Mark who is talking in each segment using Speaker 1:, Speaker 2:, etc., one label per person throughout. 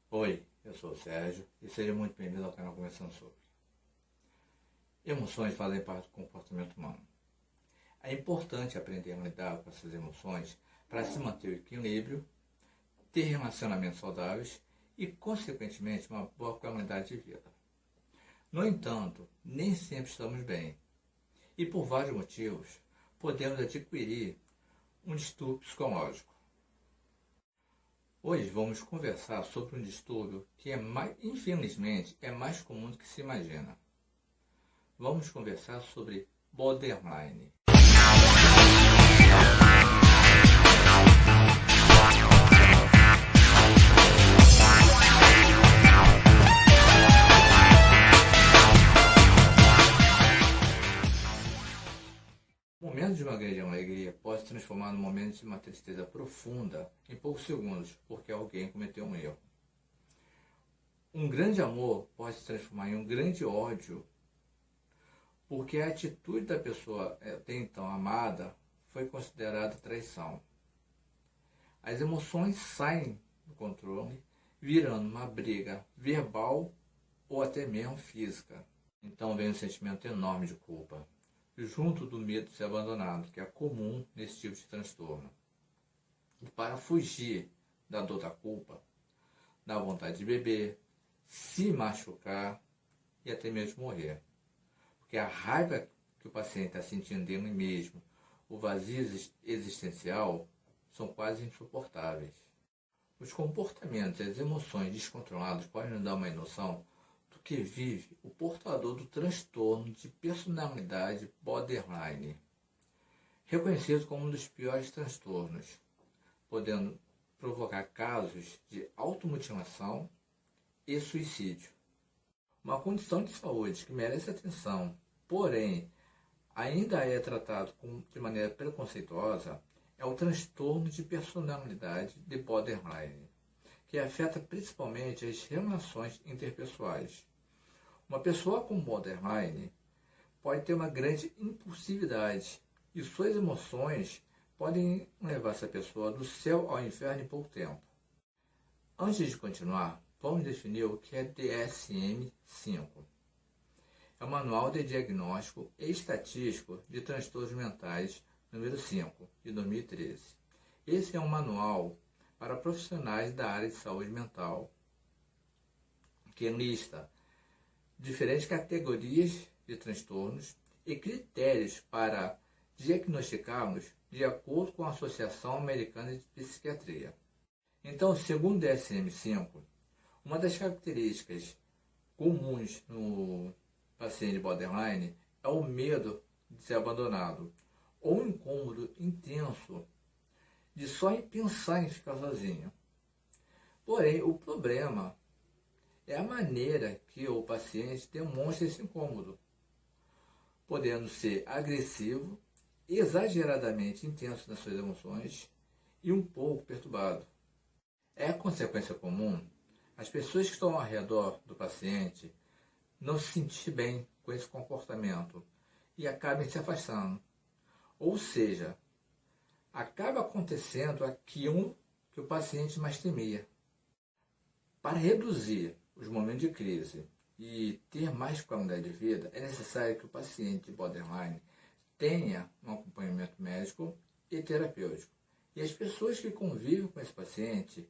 Speaker 1: Oi, eu sou o Sérgio e seja muito bem-vindo ao canal Conversando Sobre. Emoções fazem parte do comportamento humano. É importante aprender a lidar com essas emoções para se manter o equilíbrio, ter relacionamentos saudáveis e, consequentemente, uma boa qualidade de vida. No entanto, nem sempre estamos bem e, por vários motivos, podemos adquirir um distúrbio psicológico. Hoje vamos conversar sobre um distúrbio que infelizmente, é mais comum do que se imagina. Vamos conversar sobre borderline. O momento de uma grande alegria pode se transformar num momento de uma tristeza profunda em poucos segundos, porque alguém cometeu um erro. Um grande amor pode se transformar em um grande ódio, porque a atitude da pessoa até então amada foi considerada traição. As emoções saem do controle, virando uma briga verbal ou até mesmo física. Então vem um sentimento enorme de culpa, junto do medo de ser abandonado, que é comum nesse tipo de transtorno. E para fugir da dor da culpa, da vontade de beber, se machucar e até mesmo morrer. Porque a raiva que o paciente está sentindo dele mesmo, o vazio existencial, são quase insuportáveis. Os comportamentos e as emoções descontroladas podem nos dar uma noção do que vive o portador do transtorno de personalidade borderline, reconhecido como um dos piores transtornos, podendo provocar casos de automutilação e suicídio. Uma condição de saúde que merece atenção, porém ainda é tratado de maneira preconceituosa, é o transtorno de personalidade de borderline, que afeta principalmente as relações interpessoais. Uma pessoa com borderline pode ter uma grande impulsividade e suas emoções podem levar essa pessoa do céu ao inferno em pouco tempo. Antes de continuar, vamos definir o que é DSM-5. É o Manual de Diagnóstico e Estatístico de Transtornos Mentais, número 5, de 2013. Esse é um manual para profissionais da área de saúde mental, que lista diferentes categorias de transtornos e critérios para diagnosticá-los de acordo com a Associação Americana de Psiquiatria. Então, segundo o DSM-5, uma das características comuns no paciente borderline é o medo de ser abandonado ou um incômodo intenso de só em pensar em ficar sozinho. Porém, o problema é a maneira que o paciente demonstra esse incômodo, podendo ser agressivo, exageradamente intenso nas suas emoções e um pouco perturbado. É consequência comum as pessoas que estão ao redor do paciente não se sentir bem com esse comportamento e acabem se afastando. Ou seja, acaba acontecendo aquilo que o paciente mais temia. Para reduzir os momentos de crise e ter mais qualidade de vida, é necessário que o paciente borderline tenha um acompanhamento médico e terapêutico. E as pessoas que convivem com esse paciente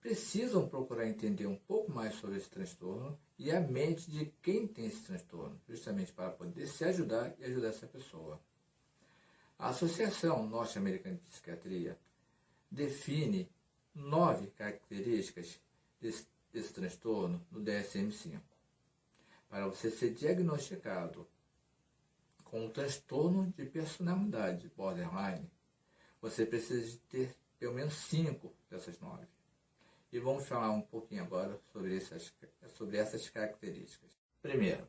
Speaker 1: precisam procurar entender um pouco mais sobre esse transtorno e a mente de quem tem esse transtorno, justamente para poder se ajudar e ajudar essa pessoa. A Associação Norte-Americana de Psiquiatria define 9 características desse transtorno no DSM-5. Para você ser diagnosticado com o transtorno de personalidade borderline, você precisa de ter pelo menos 5 dessas 9. E vamos falar um pouquinho agora sobre essas características. Primeiro,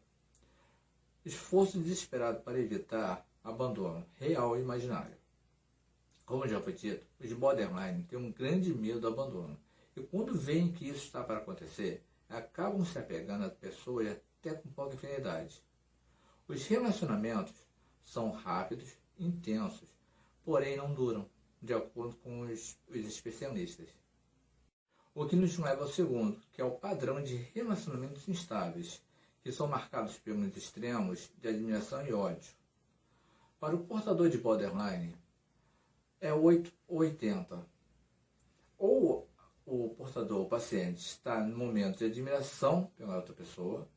Speaker 1: esforço desesperado para evitar abandono real e imaginário. Como já foi dito, os borderline têm um grande medo do abandono. E quando veem que isso está para acontecer, acabam se apegando a pessoas até com pouca afinidade. Os relacionamentos são rápidos, intensos, porém não duram, de acordo com os especialistas. O que nos leva ao segundo, que é o padrão de relacionamentos instáveis, que são marcados pelos extremos de admiração e ódio. Para o portador de borderline, é 8 ou 80. Ou o portador, o paciente, está no momento de admiração pela outra pessoa,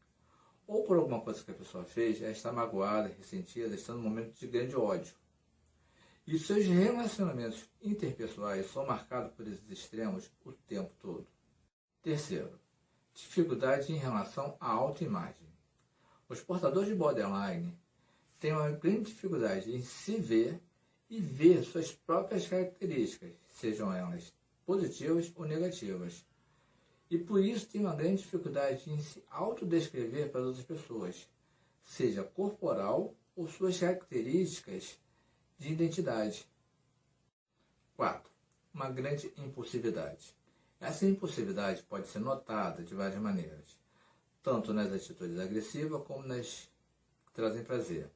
Speaker 1: ou por alguma coisa que a pessoa fez, ela está magoada, ressentida, está no momento de grande ódio. E seus relacionamentos interpessoais são marcados por esses extremos o tempo todo. Terceiro, dificuldade em relação à autoimagem. Os portadores de borderline têm uma grande dificuldade em se ver e ver suas próprias características, sejam elas positivas ou negativas. E por isso tem uma grande dificuldade em se autodescrever para as outras pessoas, seja corporal ou suas características de identidade. 4. Uma grande impulsividade. Essa impulsividade pode ser notada de várias maneiras, tanto nas atitudes agressivas como nas que trazem prazer.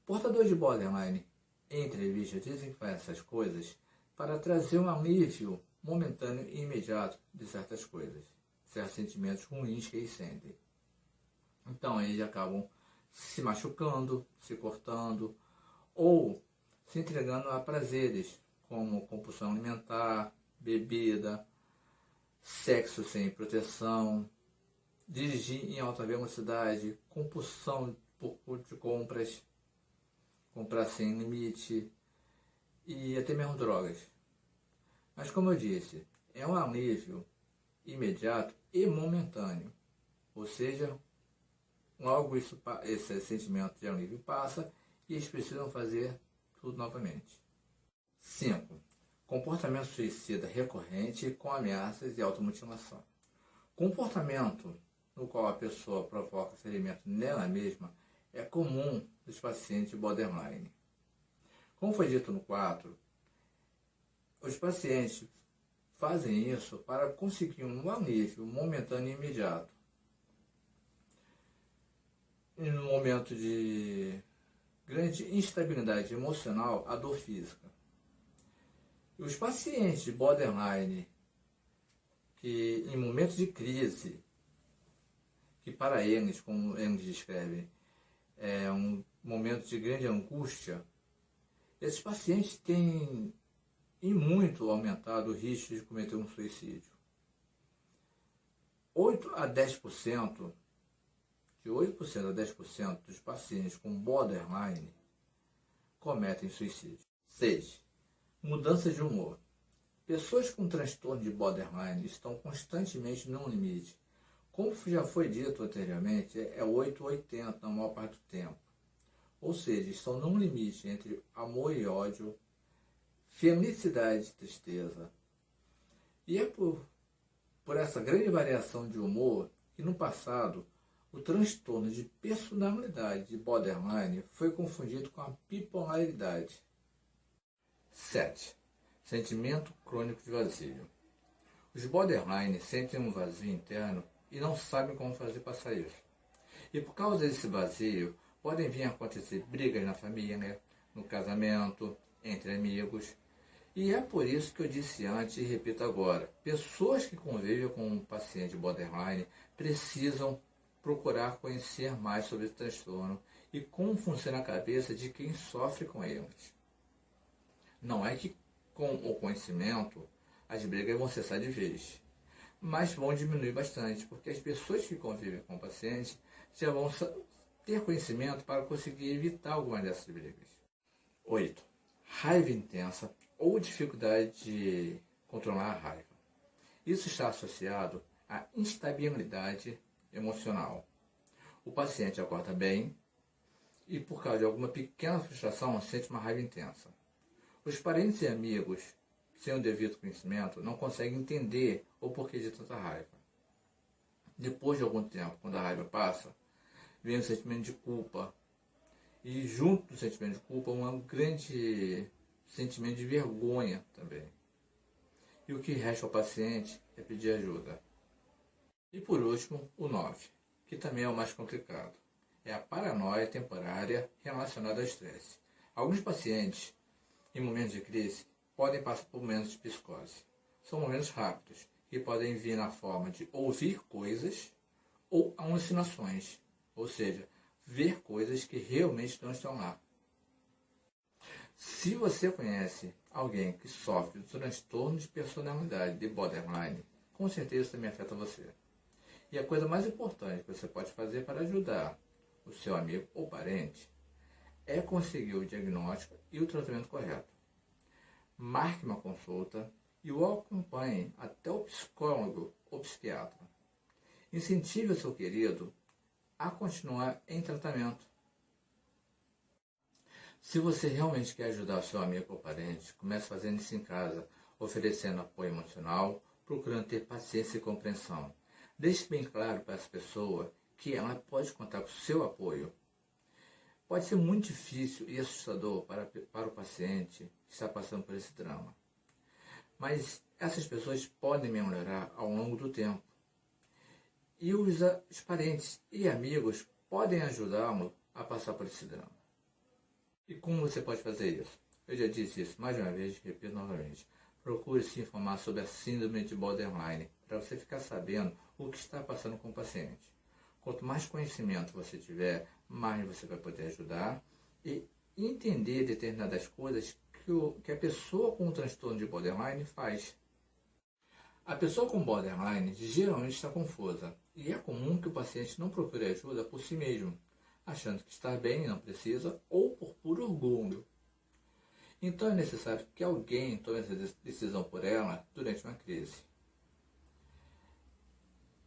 Speaker 1: Portadores de borderline em entrevistas dizem que fazem essas coisas para trazer um alívio momentâneo e imediato de certas coisas, certos sentimentos ruins que eles sentem. Então eles acabam se machucando, se cortando ou se entregando a prazeres como compulsão alimentar, bebida, sexo sem proteção, dirigir em alta velocidade, compulsão de compras, comprar sem limite e até mesmo drogas. Mas como eu disse, é um alívio imediato e momentâneo. Ou seja, logo esse sentimento de alívio passa e eles precisam fazer tudo novamente. 5. Comportamento suicida recorrente com ameaças e automutilação. Comportamento no qual a pessoa provoca ferimento nela mesma é comum dos pacientes borderline. Como foi dito no 4, os pacientes fazem isso para conseguir um alívio momentâneo e imediato. E no momento de grande instabilidade emocional, a dor física. E os pacientes de borderline que em momentos de crise, que para eles, como eles descrevem, é um momento de grande angústia, esses pacientes têm e muito aumentado o risco de cometer um suicídio. 8 a 10%, de 8% a 10% dos pacientes com borderline cometem suicídio. 6. Mudança de humor. Pessoas com transtorno de borderline estão constantemente no limite. Como já foi dito anteriormente, é 8 ou 80 na maior parte do tempo. Ou seja, estão num limite entre amor e ódio, felicidade e tristeza. E é por essa grande variação de humor que no passado o transtorno de personalidade de borderline foi confundido com a bipolaridade. 7. Sentimento crônico de vazio. Os borderline sentem um vazio interno e não sabem como fazer passar isso. E por causa desse vazio, podem vir a acontecer brigas na família, no casamento, entre amigos. E é por isso que eu disse antes e repito agora, pessoas que convivem com um paciente borderline precisam procurar conhecer mais sobre esse transtorno e como funciona a cabeça de quem sofre com eles. Não é que com o conhecimento as brigas vão cessar de vez, mas vão diminuir bastante, porque as pessoas que convivem com o paciente já vão ter conhecimento para conseguir evitar algumas dessas brigas. 8. Raiva intensa ou dificuldade de controlar a raiva. Isso está associado à instabilidade emocional. O paciente acorda bem e, por causa de alguma pequena frustração, sente uma raiva intensa. Os parentes e amigos, sem o devido conhecimento, não conseguem entender o porquê de tanta raiva. Depois de algum tempo, quando a raiva passa, vem o sentimento de culpa. E junto do sentimento de culpa, um grande sentimento de vergonha também. E o que resta ao paciente é pedir ajuda. E por último, o 9, que também é o mais complicado. É a paranoia temporária relacionada ao estresse. Alguns pacientes, em momentos de crise, podem passar por momentos de psicose. São momentos rápidos, que podem vir na forma de ouvir coisas ou alucinações, ou seja, ver coisas que realmente não estão lá. Se você conhece alguém que sofre de transtorno de personalidade de borderline, com certeza isso também afeta você. E a coisa mais importante que você pode fazer para ajudar o seu amigo ou parente é conseguir o diagnóstico e o tratamento correto. Marque uma consulta e o acompanhe até o psicólogo ou psiquiatra. Incentive o seu querido a continuar em tratamento. Se você realmente quer ajudar o seu amigo ou parente, comece fazendo isso em casa, oferecendo apoio emocional, procurando ter paciência e compreensão. Deixe bem claro para essa pessoa que ela pode contar com o seu apoio. Pode ser muito difícil e assustador para o paciente que está passando por esse drama. Mas essas pessoas podem melhorar ao longo do tempo. E os parentes e amigos podem ajudá-lo a passar por esse drama. E como você pode fazer isso? Eu já disse isso mais de uma vez e repito novamente. Procure se informar sobre a síndrome de borderline para você ficar sabendo o que está passando com o paciente. Quanto mais conhecimento você tiver, mais você vai poder ajudar e entender determinadas coisas que a pessoa com o transtorno de borderline faz. A pessoa com borderline geralmente está confusa e é comum que o paciente não procure ajuda por si mesmo, achando que está bem e não precisa ou por puro orgulho. Então é necessário que alguém tome essa decisão por ela durante uma crise.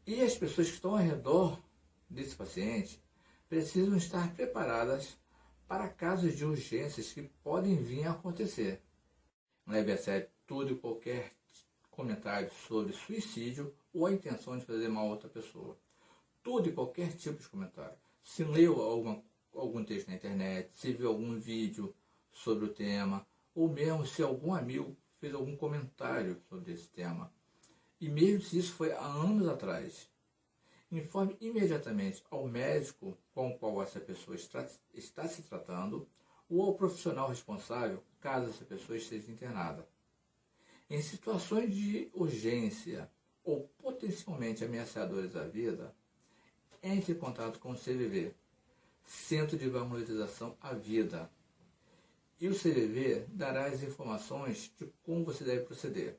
Speaker 1: E as pessoas que estão ao redor desse paciente precisam estar preparadas para casos de urgências que podem vir a acontecer. Leve a sério tudo e qualquer comentário sobre suicídio ou a intenção de fazer mal a outra pessoa. Tudo e qualquer tipo de comentário. Se leu algum texto na internet, se viu algum vídeo sobre o tema, ou mesmo se algum amigo fez algum comentário sobre esse tema. E mesmo se isso foi há anos atrás, informe imediatamente ao médico com o qual essa pessoa está se tratando ou ao profissional responsável, caso essa pessoa esteja internada. Em situações de urgência ou potencialmente ameaçadoras à vida, entre em contato com o CVV, Centro de Valorização à Vida, e o CVV dará as informações de como você deve proceder.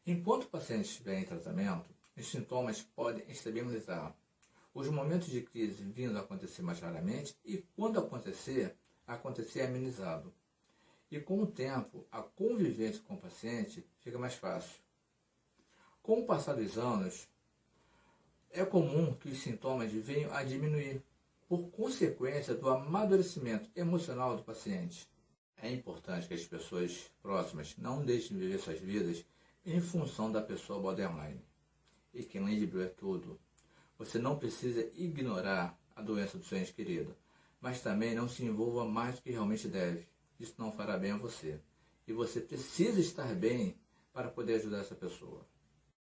Speaker 1: Enquanto o paciente estiver em tratamento, os sintomas podem estabilizar. Os momentos de crise vindo a acontecer mais raramente e, quando acontecer amenizado. E com o tempo, a convivência com o paciente fica mais fácil. Com o passar dos anos, é comum que os sintomas venham a diminuir, por consequência do amadurecimento emocional do paciente. É importante que as pessoas próximas não deixem de viver suas vidas em função da pessoa borderline. E que equilíbrio é tudo. Você não precisa ignorar a doença do seu ente querido, mas também não se envolva mais do que realmente deve. Isso não fará bem a você. E você precisa estar bem para poder ajudar essa pessoa.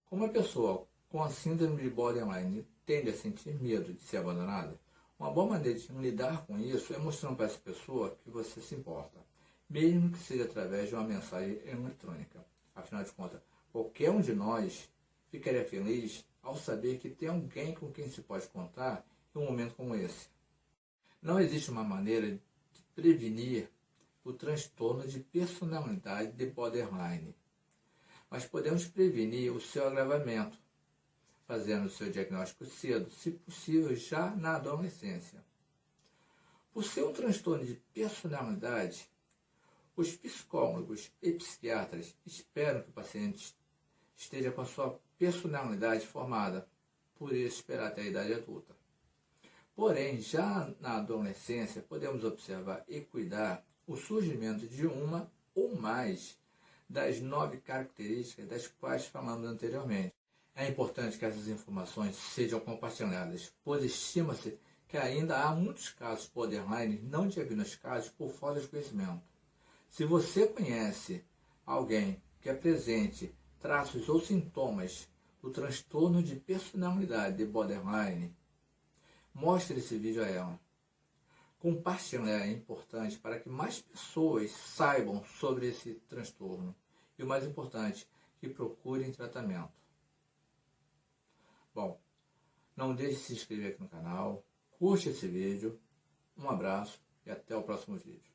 Speaker 1: Como a pessoa com a síndrome de borderline tende a sentir medo de ser abandonada, uma boa maneira de lidar com isso é mostrando para essa pessoa que você se importa, mesmo que seja através de uma mensagem eletrônica. Afinal de contas, qualquer um de nós ficaria feliz ao saber que tem alguém com quem se pode contar em um momento como esse. Não existe uma maneira de prevenir o transtorno de personalidade de borderline, mas podemos prevenir o seu agravamento, fazendo o seu diagnóstico cedo, se possível já na adolescência. Por ser um transtorno de personalidade, os psicólogos e psiquiatras esperam que o paciente esteja com a sua personalidade formada, por isso esperar até a idade adulta. Porém, já na adolescência, podemos observar e cuidar o surgimento de uma ou mais das 9 características das quais falamos anteriormente. É importante que essas informações sejam compartilhadas, pois estima-se que ainda há muitos casos borderline não diagnosticados por falta de conhecimento. Se você conhece alguém que apresente traços ou sintomas do transtorno de personalidade de borderline, mostre esse vídeo a ela. Compartilhar é importante para que mais pessoas saibam sobre esse transtorno. E o mais importante, que procurem tratamento. Bom, não deixe de se inscrever aqui no canal, curte esse vídeo, um abraço e até o próximo vídeo.